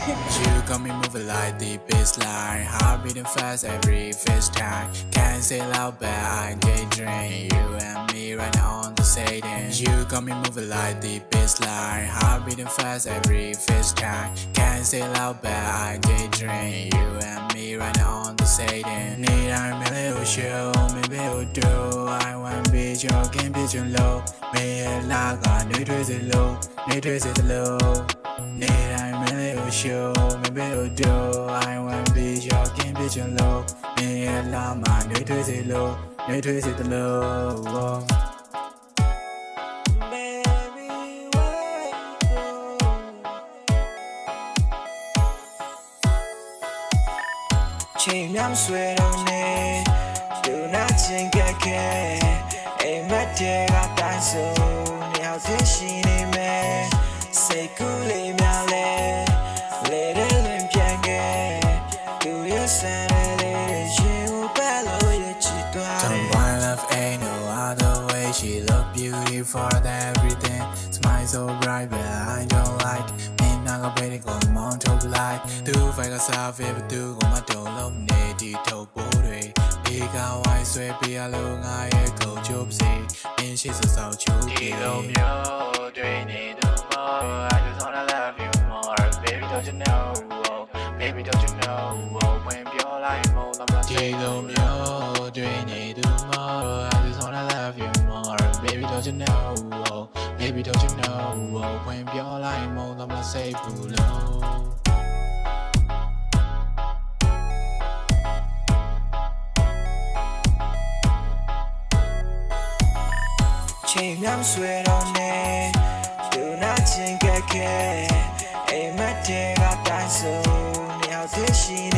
You got me moving like the baseline, heart beating fast every first time. Can't say loud, but I daydream. You and me right now on the Satan. You got me moving like the baseline, heart beating fast every first time. Can't say loud, but I daydream. You and me right now on the Satan. Need I really show, maybe you do. I want be joking, be too low. Me like I need to sit low, need to sit low. Need I really show, maybe you do. I want be joking, be too low. Me like I need to sit low, need to sit low. Chain I'm sweat on it, do not think I can. Ain't my day got that so now this she need me. Say cool me ale, let it limp do you send it you bellow you cheat. Someone love ain't no other way. She look beautiful for everything. Smile so bright, but I don't like. Naga baby go on top light. Do fight yourself if do go my don't need to talk boy. Big white sweat be a long eye go job say. And she's a so choky. Don't need to more. I just wanna love you more. Baby, don't you know? Baby, don't you know? When you're like more, I'm not don't need to more. I just wanna love you more. Baby, don't you know? Baby, don't you know? When you're like more, I'm not safe below. Chain I'm sweat on it, do not think I can. Ain't my day got that so now this she